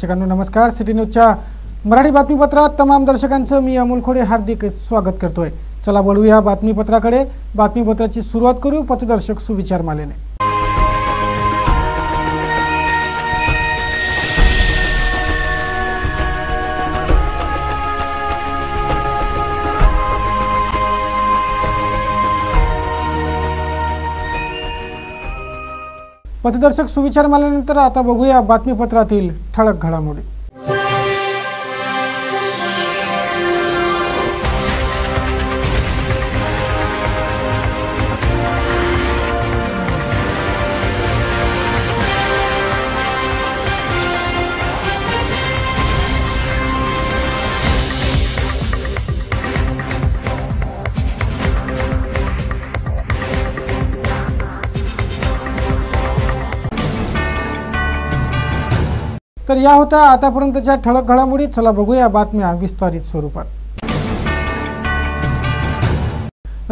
दर्शकांनो नमस्कार। सिटी न्यूजच्या मराठी बातमीपत्रात तमाम दर्शकांचं मी अमोल खोडे हार्दिक स्वागत करतोय। चला वळूया बातमीपत्राकडे। बातमीपत्राची सुरुवात करू पथदर्शक सुविचार मालेने। पथदर्शक सुविचार माल्यानंतर आता बघूया बातमीपत्रातील ठळक घडामोडी। तर या होत्या आतापर्यंतच्या ठळक घडामोडी। चला बघूया बातम्या विस्तारित स्वरूपात।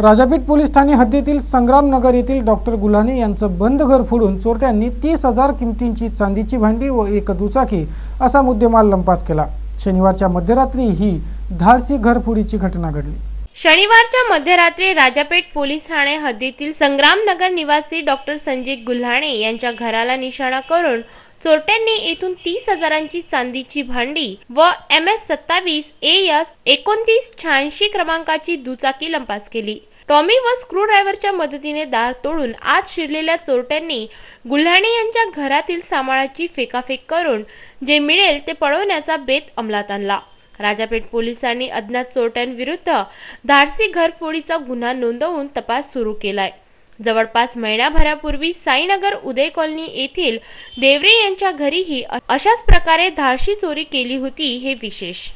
राजापेठ पोलीस ठाणे हद्दीतील संग्रामनगर येथील डॉक्टर गुल्हाने यांचं बंद घर फोडून चोरट्यांनी 30,000 किमतींची चांदीची भांडी व एक दुचाकी असा मुद्देमाल लंपास केला। शनिवारच्या मध्यरात्री ही धाडसी घरफोडीची घटना घडली। शनिवारच्या मध्यरात्री राजापेठ पोलीस ठाणे हद्दीतील संग्रामनगर निवासी डॉक्टर संजय गुल्हाने यांच्या घराला निशाणा करून चोरट्यांनी येथून 30,000ची चांदीची भांडी व MS27 AS 2986 क्रमांकाची दुचाकी लंपास केली। टॉमी व स्क्रूड्रायव्हरच्या मदतीने दार तोडून आत शिरलेल्या चोरट्यांनी गुल्हाने यांच्या घरातील सामानाची फेकाफेक करून जे मिळेल ते पळवण्याचा बेत अंमलात आणला। राजापेठ पोलिसांनी अज्ञात चोरट्यांविरुद्ध धाडसी घरफोडीचा गुन्हा नोंदवून तपास सुरू केलाय। जवळपास महिनाभरापूर्वी साईनगर उदय कॉलनी येथील देवरे यांच्या घरीही अशाच प्रकारे धाडसी चोरी केली होती हे विशेष।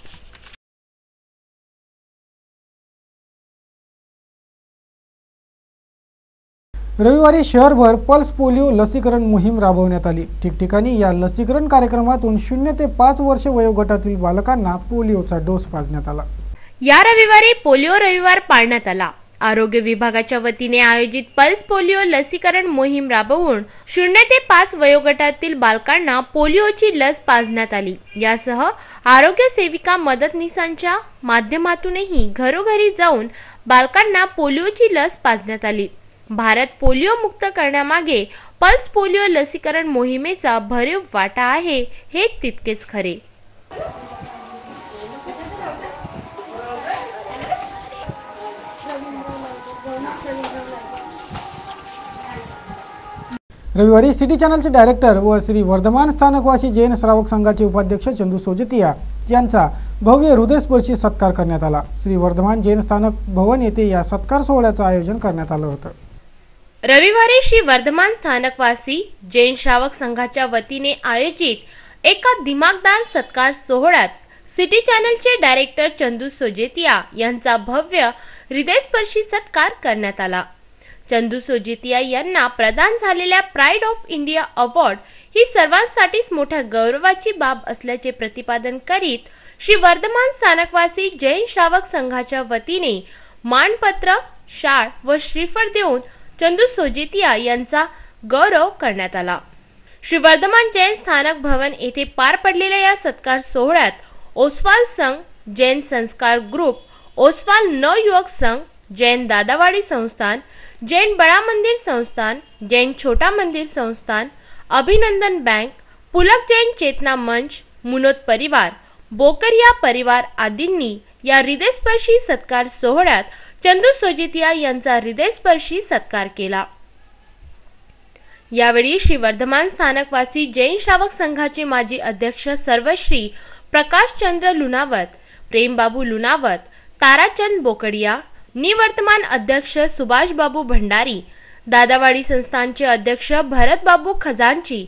रविवारी शहरभर पल्स पोलिओ लसीकरण मोहीम राबवण्यात आली। ठिकठिकाणी या लसीकरण कार्यक्रमातून 0 ते 5 वर्ष वयोगटातील बालकांना पोलिओचा डोस पाजण्यात आला। या रविवारी पोलिओ रविवार पाळण्यात आला। आरोग्य विभागाच्या वतीने आयोजित पल्स पोलिओ लसीकरण मोहीम राबवून 0 ते 5 वयोगटातील बालकांना पोलिओची लस पाजण्यात आली। यासह आरोग्य सेविका मदतनीसांच्या माध्यमातूनही घरोघरी जाऊन बालकांना पोलिओची लस पाजण्यात आली। भारत पोलिओ मुक्त करण्यामागे पल्स पोलिओ लसीकरण मोहिमेचा भरीव वाटा आहे हे तितकेच खरे। रविवारी सिटी चॅनलचे डायरेक्टर व श्री वर्धमान स्थानकवासी जैन श्रावक संघाचे उपाध्यक्ष चंदू सोजतिया यांचा भव्य हृदयस्पर्शी सत्कार करण्यात आला। श्री वर्धमान जैन स्थानक भवन येथे या सत्कार सोहळ्याचे आयोजन करण्यात आले होते। रविवारी श्री वर्धमान स्थानकवासी जैन श्रावक संघाच्या वतीने आयोजित एका दिमागदार सत्कार सोहळ्यात सिटी चॅनलचे डायरेक्टर चंदू सोजतिया यांचा भव्य हृदयस्पर्शी सत्कार करण्यात आला। चंदू सोजतिया यांना प्रदान झालेल्या प्राइड ऑफ इंडिया अवॉर्ड ही सर्वांसाठीच मोठ्या गौरवाची बाब असल्याचे प्रतिपादन करीत श्री वर्धमान स्थानकवासी जैन श्रावक संघाच्या वतीने मानपत्र, शाळ व श्रीफळ देऊन चंदू सोजतिया यांचा गौरव करण्यात आला। श्री वर्धमान जैन स्थानक भवन येथे पार पडलेल्या या सत्कार सोहळ्यात ओसवाल संघ, जैन संस्कार ग्रुप, ओसवाल नवयुवक संघ, जैन दादावाडी संस्थान, जैन बड़ा मंदिर संस्थान, जैन छोटा मंदिर संस्थान, अभिनंदन बैंक, पुलक जैन चेतना मंच, मुनोद परिवार, बोकरिया परिवार आदींनी या हृदयस्पर्शी सत्कार सोहळ्यात चंदू सोजतिया यांचा हृदयस्पर्शी सत्कार केला। यावेळी श्री वर्धमान स्थानकवासी जैन श्रावक संघाचे माजी अध्यक्ष सर्वश्री प्रकाशचंद्र लुनावत, प्रेमबाबू लुनावत, ताराचंद बोकडिया, निवर्तमान अध्यक्ष सुभाष बाबू भंडारी, दादावाडी संस्थानचे अध्यक्ष भरत बाबू खजांची,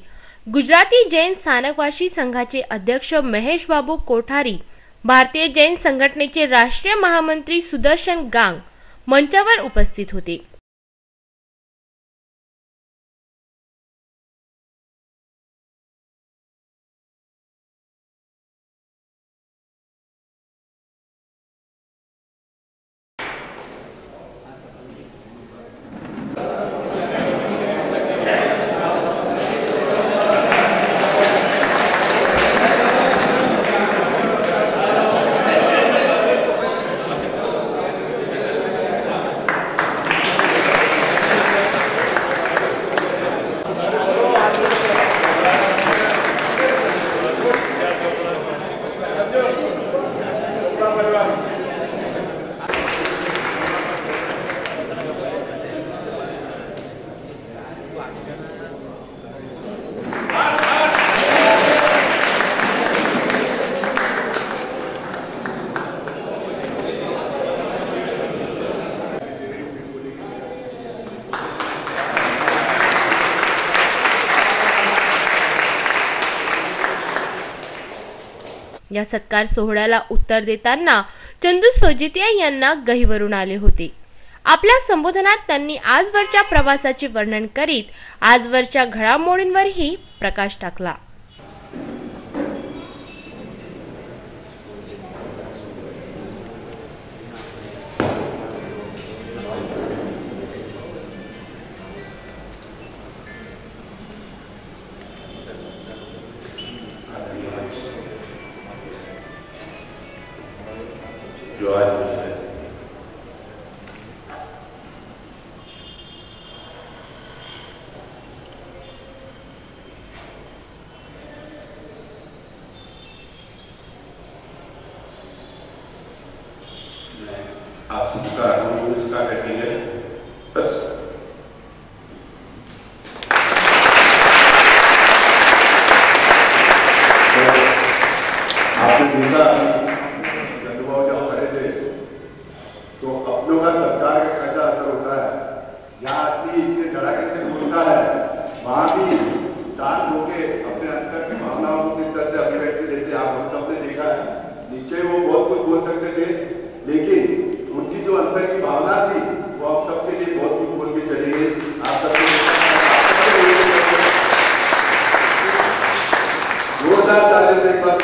गुजराती जैन स्थानकवासी संघाचे अध्यक्ष महेश बाबू कोठारी, भारतीय जैन संघटनेचे राष्ट्रीय महामंत्री सुदर्शन गांग मंचावर उपस्थित होते। या सत्कार सोहळ्याला उत्तर देताना चंदू सोजितिया यांना गहिवरून आले होते। आपल्या संबोधनात त्यांनी आजवरच्या प्रवासाचे वर्णन करीत आजवरच्या घडामोडींवरही प्रकाश टाकला। जो आज मुझे आप सबका नमस्कार रखेंगे। बस आपने देखा अनुभव जब करे थे तो अपनों का सरकार का कैसा असर होता है। जहाँ आदमी इतने धड़ाके से बोलता है वहाँ भी शांत होके अपने अंतर की भावनाओं को किस तरह से अभिव्यक्ति देते आप हम सब ने देखा है। निश्चय वो बहुत कुछ बोल सकते थे, लेकिन उनकी जो अंतर की भावना थी वो आप सबके लिए बहुत कुछ बोल के चली गई। आप सबके जोरदार ताली से एक बार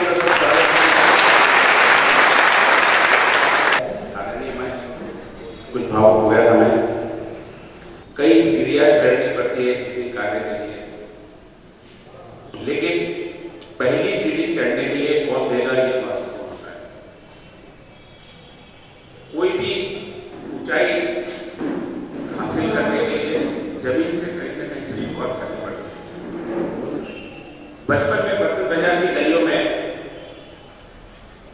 कुछ भाव हो गया हमें। कई सीढ़ियां चढ़नी पड़ती है किसी कार्य के लिए, लेकिन पहली सीढ़ी चढ़ने के लिए कौन देगा ये महत्वपूर्ण होता है। कोई भी ऊंचाई हासिल करने के लिए जमीन से कहीं न कहीं से शुरुआत करनी पड़ती है। बचपन में बर्तन बाजार की गलियों में,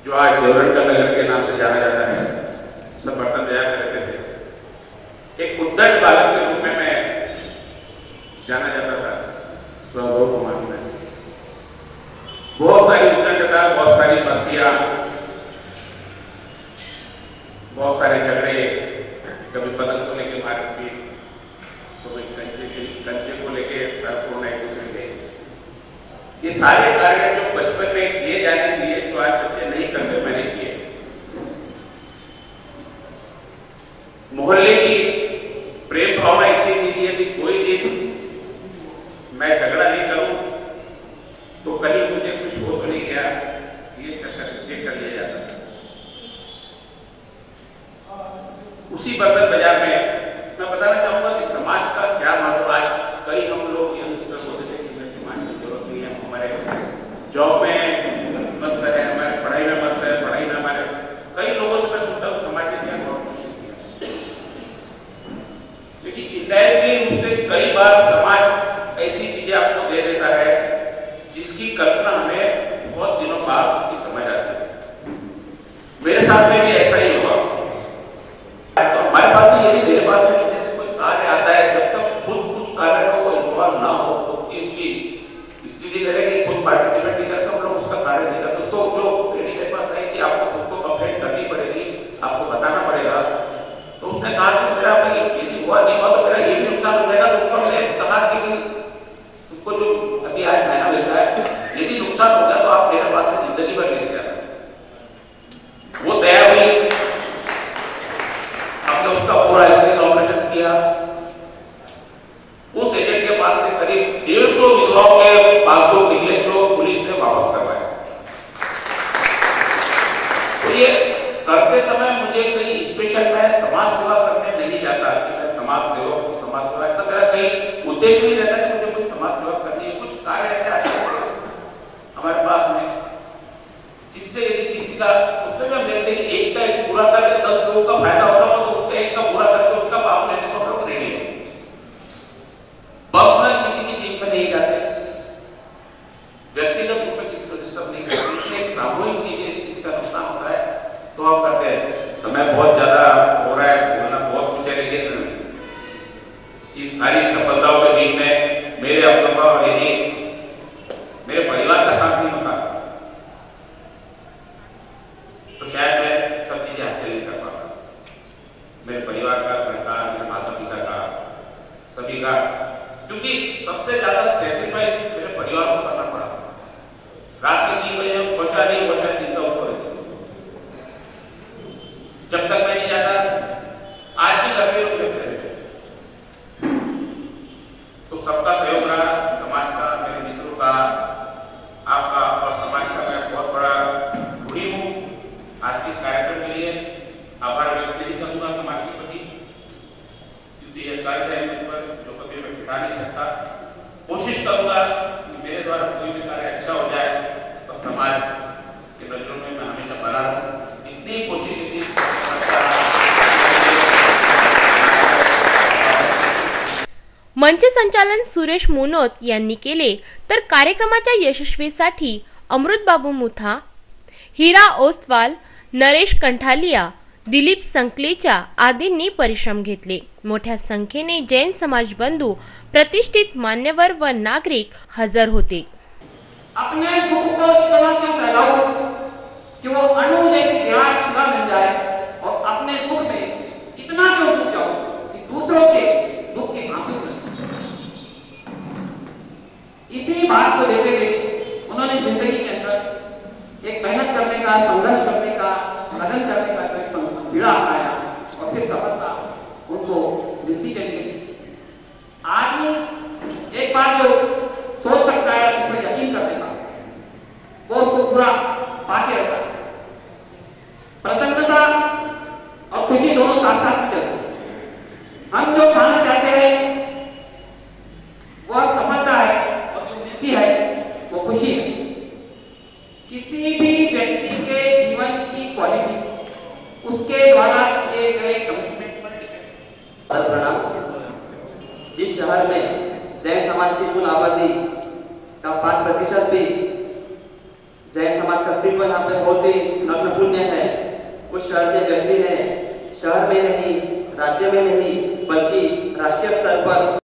जो आज देवरन का नगर के नाम से जाना जाता है, सब बर्तन बाजार करते थे। एक उद्दंड बालक के रूप में मैं जाना जाता था। बहुत सारी उद्दंडता, बहुत सारी मस्तियां, बहुत सारे झगड़े, कभी पतंग को लेकर मारपीट, कभी कंचे को लेकर सर फोड़ना एक दूसरे के। ये सारे कार्य जो बचपन में किए जाने चाहिए, जो आज बच्चे नहीं करते, मैंने किए। मोहल्ले की प्रेम भावना इतनी थी कि यदि कोई दिन मैं झगड़ा नहीं करूं तो कहीं मुझे कुछ हो तो नहीं गया, ये चक्कर ये कर लिया जाता था। उसी बर्तन बाजार में मैं बताना चाहूंगा कि समाज का क्या महत्व। आज कई हम लोग यंगस्टर होते थे कि समाज की जरूरत नहीं है, हमारे जॉब में मस्त है, हमारे पढ़ाई में मस्त है, पढ़ाई में हमारे कई लोगों से मैं सुनता हूँ समाज ने क्या बहुत कुछ किया, लेकिन इनडायरेक्टली उससे कई बार समाज ऐसी चीजें आपको दे देता है जिसकी कल्पना हमें बहुत दिनों बाद की समझ आती है। मेरे साथ में भी ऐसा ही हुआ। तो हमारे पास भी यदि मेरे पास में जैसे कोई कार्य आता है, जब तक खुद उस कार्य में कोई इन्वॉल्व ना हो तो उसकी स्थिति करेगी, खुद पार्टिसिपेट नहीं करते, हम लोग उसका कार्य नहीं करते। तो जो मेरे पास आई कि आपको खुद को कंप्लेंट करनी पड़ेगी, आपको बताना पड़ेगा। तो उसने कहा कि मेरा भाई यदि हुआ नहीं हुआ तो मेरा ये भी नुकसान हो जाएगा। तो उसको मैंने कहा कि तुमको जो अभी आज महीना मिल रहा है, यदि नुकसान होगा तो आप मेरे पास से जिंदगी भर लेके जाना। वो तैयार हुई, हमने उसका पूरा स्क्रीन ऑपरेशन किया। उस एजेंट के पास से करीब 150 विधवाओं के पालतू निकले तो पुलिस ने वापस करवाया। तो ये करते समय मुझे कहीं स्पेशल मैं समाज सेवा करने नहीं जाता कि मैं समाज सेवा ऐसा मेरा कहीं उद्देश्य नहीं रहता कि मुझे कोई समाज सेवा करनी है। कुछ कार्य ऐसे आते हैं हमारे पास में जिससे यदि किसी का उसमें हम देखते हैं कि एक का एक पूरा करके 10 लोगों का फायदा होता हो तो उसका एक का पूरा करके उसका पाप लेने को हम लोग रेडी हैं। पर्सनल किसी की चीज में नहीं जाते, व्यक्तिगत रूप में किसी को डिस्टर्ब नहीं करते, लेकिन एक सामूहिक चीज यदि किसी का नुकसान होता है तो हम करते हैं। समय बहुत ज्यादा हो रहा है, बोलना बहुत कुछ है, लेकिन इन सारी सफलताओं के बीच में मेरे अपनों का और यदि मेरे परिवार का साथ नहीं होता तो शायद मैं सब चीजें हासिल नहीं कर पाता। मेरे परिवार का, घर का, मेरे माता पिता का, सभी का, क्योंकि सबसे ज्यादा सेक्रीफाइस मेरे परिवार को करना पड़ा। रात में 3 बजे पहुंचा नहीं पहुंचा कर्ज है मुझ पर जो कभी मैं छुटा नहीं सकता। कोशिश करूंगा कि मेरे द्वारा कोई भी कार्य अच्छा हो जाए तो समाज की नजरों में मैं हमेशा बना रहूं। इतनी कोशिश मंच संचालन सुरेश मुनोत यांनी केले, तर कार्यक्रमाच्या यशस्वीसाठी अमृतबाबू मुथा, हिरा ओस्तवाल, नरेश कंठालिया, दिलीप संकलेचा आदींनी परिश्रम घेतले। मोठ्या संख्येने जैन समाज बंधू, प्रतिष्ठित मान्यवर व नागरिक हजर होते। अपने दुख को इतना क्यों सहलाऊं कि वो अणु जैसी विराट शिला मिल जाए, और अपने दुख में इतना क्यों डूब जाऊं कि दूसरों के दुख के आंसू बन। इसी बात को लेते हुए उन्होंने जिंदगी के अंदर एक मेहनत करने का, संघर्ष करने का, लगन करने का जो एक पीड़ा आया, और फिर सफलता उनको मिलती चली गई। आदमी एक बार जो सोच सकता है, जिसमें यकीन करने का, वो उसको पूरा पाके रहता है। प्रसन्नता और खुशी दोनों साथ साथ चलती है। हम जो पाना चाहते हैं वह सफलता है, और जो मिलती है वो खुशी है। किसी भी व्यक्ति के जीवन की क्वालिटी उसके द्वारा किए गए कमिटमेंट पर डिपेंड। प्रणाम। जिस शहर में जैन समाज की कुल आबादी का 5% भी जैन समाज का अस्तित्व यहाँ पे बहुत ही नग्नपुण्य है, उस शहर के व्यक्ति ने शहर में नहीं, राज्य में नहीं, बल्कि राष्ट्रीय स्तर पर